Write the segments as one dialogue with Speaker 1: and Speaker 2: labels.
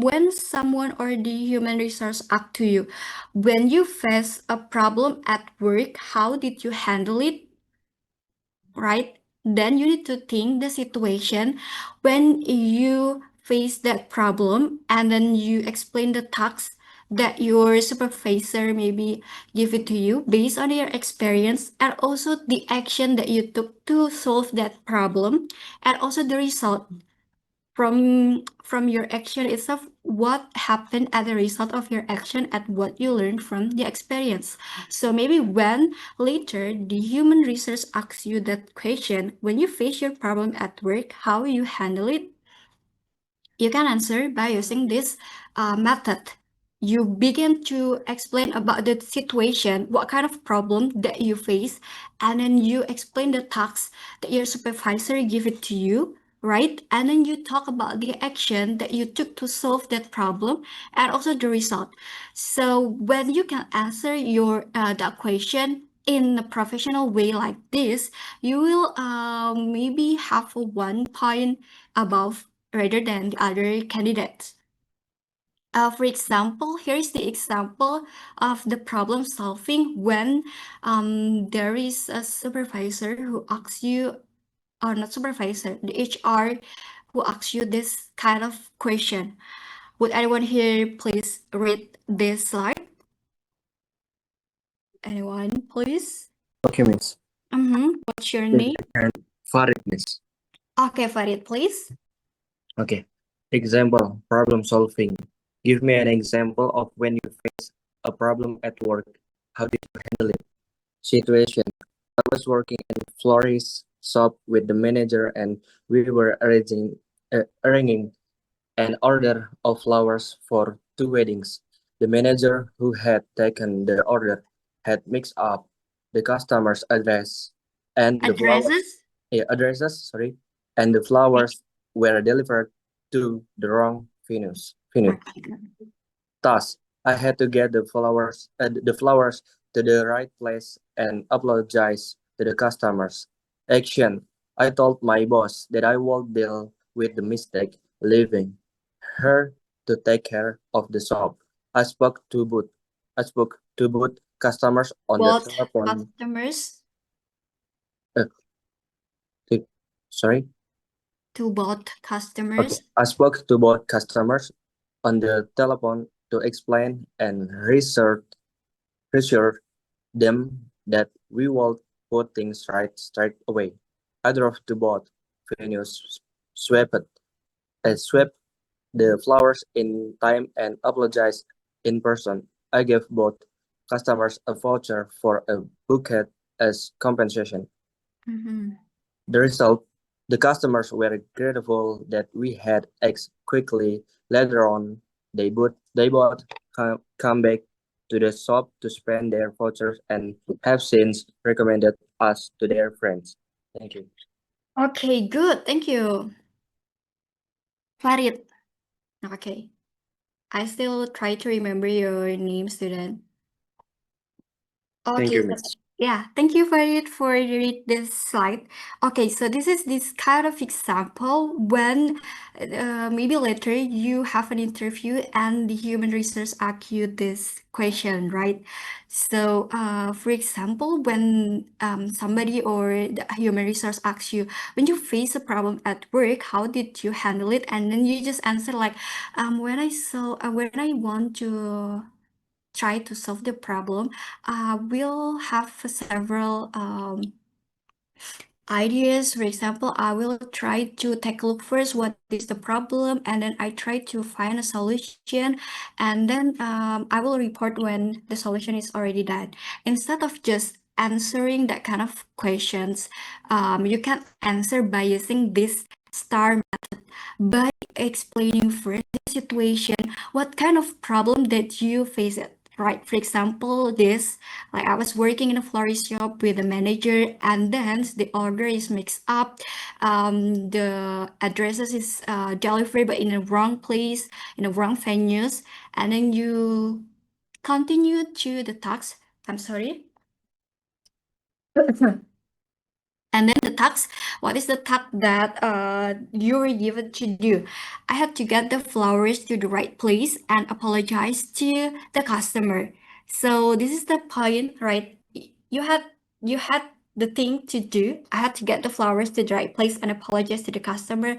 Speaker 1: when someone or the human resource ask to you, when you face a problem at work, how did you handle it? Right? Then you need to think the situation when you face that problem and then you explain the task that your supervisor maybe give it to you based on your experience and also the action that you took to solve that problem and also the result from your action itself, what happened as a result of your action and what you learned from the experience. So maybe when later the human resource asks you that question, when you face your problem at work, how you handle it, you can answer by using this method. You begin to explain about the situation, what kind of problem that you face, and then you explain the task that your supervisor give it to you, right? And then you talk about the action that you took to solve that problem and also the result. So when you can answer your that question in a professional way like this, you will maybe have a 1 point above rather than the other candidates. For example, here is the example of the problem solving when there is a supervisor who asks you, or not supervisor, the HR who asks you this kind of question. Would anyone here please read this slide? Anyone, please?
Speaker 2: Okay, miss.
Speaker 1: What's your name?
Speaker 2: And Farid, miss.
Speaker 1: Okay, Farid, please.
Speaker 2: Okay. Example, problem solving. Give me an example of when you face a problem at work. How did you handle it? Situation. I was working in florist shop with the manager and we were arranging an order of flowers for 2 weddings. The manager who had taken the order had mixed up the customer's and the flowers addresses, sorry, and the flowers were delivered to the wrong venue. Thus, I had to get the flowers to the right place and apologize to the customers. Action. I told my boss that I would deal with the mistake, leaving her to take care of the shop. I spoke to both customers on the
Speaker 1: Both
Speaker 2: telephone.
Speaker 1: customers.
Speaker 2: Uh, sorry.
Speaker 1: To both
Speaker 2: Okay.
Speaker 1: customers.
Speaker 2: I spoke to both customers on the telephone to explain and reassure them that we will put things right straight away. I drove to both venues, swept swept the flowers in time and apologized in person. I gave both customers a voucher for a bouquet as compensation. The result, the customers were grateful that we had acted quickly. Later on, they both come back to the shop to spend their vouchers and have since recommended us to their friends. Thank you.
Speaker 1: Okay, good. Thank you. Farid. Okay. I still try to remember your name, student.
Speaker 2: Thank
Speaker 1: Okay,
Speaker 2: you,
Speaker 1: so
Speaker 2: Miss.
Speaker 1: yeah, thank you for it for read this slide. Okay, so this is this kind of example when maybe later you have an interview and the human resource ask you this question, right? So for example, when somebody or the human resource asks you, when you face a problem at work, how did you handle it? And then you just answer like, when I want to try to solve the problem, we'll have several ideas. For example, I will try to take a look first what is the problem, and then I try to find a solution, and then I will report when the solution is already done. Instead of just answering that kind of questions, you can answer by using this STAR method by explaining first the situation, what kind of problem that you face it. Right, for example, this like I was working in a florist shop with a manager, and then the order is mixed up. The addresses is delivered, but in the wrong place, in the wrong venues, and then you continue to the task. I'm sorry. And then the task, what is the task that you were given to do? I had to get the flowers to the right place and apologize to the customer. So this is the point, right? You had the thing to do. I had to get the flowers to the right place and apologize to the customer.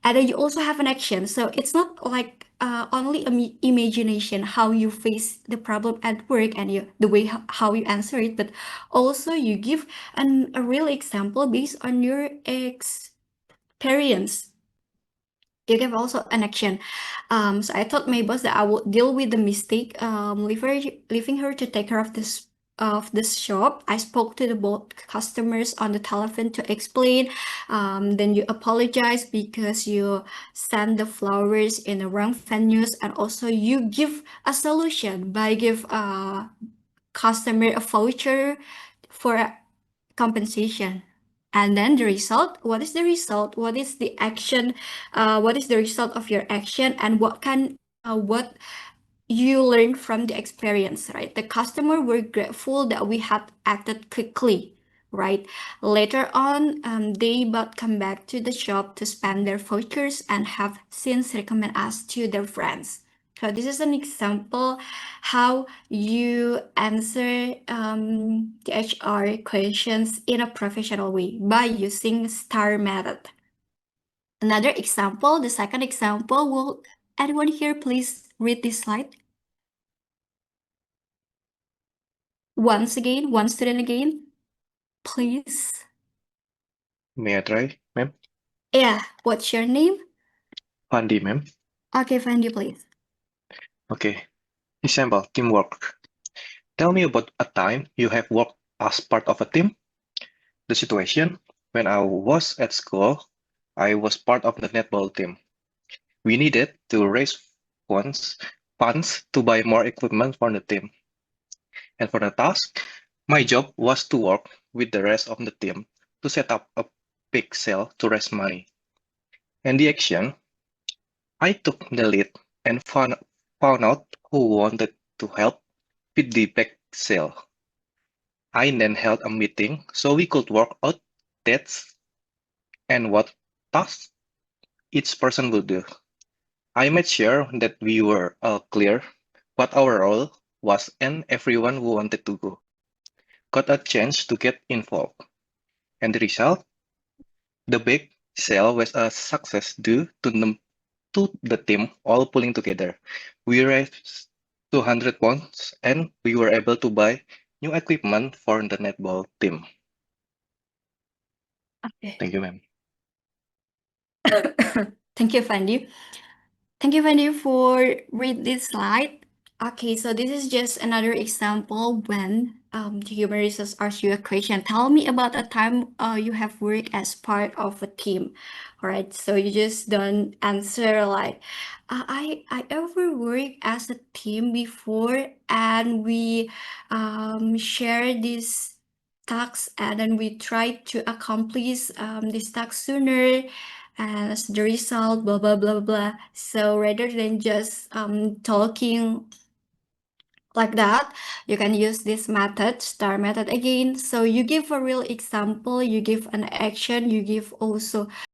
Speaker 1: And then you also have an action. So it's not like only imagination how you face the problem at work and the way how you answer it, but also you give a real example based on your experience. You give also an action. So I told my boss that I would deal with the mistake, leaving her to take care of this shop. I spoke to the both customers on the telephone to explain. Then you apologize because you send the flowers in the wrong venues, and also you give a solution by give customer a voucher for compensation. And then the result, what is the result? What is the action? What is the result of your action? And what you learn from the experience, right? The customer were grateful that we had acted quickly, right? Later on, they but come back to the shop to spend their vouchers and have since recommend us to their friends. So this is an example how you answer the HR questions in a professional way by using STAR method. Another example, the second example, will anyone here please read this slide? Once again, one student again, please.
Speaker 3: May I try, ma'am?
Speaker 1: Yeah, what's your name?
Speaker 3: Fandi, ma'am.
Speaker 1: Okay, Fendi, please.
Speaker 3: Okay. Example, teamwork. Tell me about a time you have worked as part of a team. The situation, when I was at school, I was part of the netball team. We needed to raise funds, funds to buy more equipment for the team. And for the task, my job was to work with the rest of the team to set up a big sale to raise money. And the action, I took the lead and found out who wanted to help with the big sale. I then held a meeting so we could work out dates and what tasks each person would do. I made sure that we were all clear what our role was, and everyone who wanted to go got a chance to get involved. And the result, the big sale was a success due to the team all pulling together. We raised 200 pounds and we were able to buy new equipment for the netball team.
Speaker 1: Okay.
Speaker 3: Thank you, ma'am.
Speaker 1: Thank you, Fendi. Thank you, Fendi, for read this slide. Okay, so this is just another example when the human resource asks you a question. Tell me about a time you have worked as part of a team. All right, so you just don't answer like, I ever worked as a team before, and we share this tasks, and then we try to accomplish this task sooner, and as the result, blah blah blah blah. So rather than just talking like that, you can use this method, STAR method again. So you give a real example, you give an action, you give also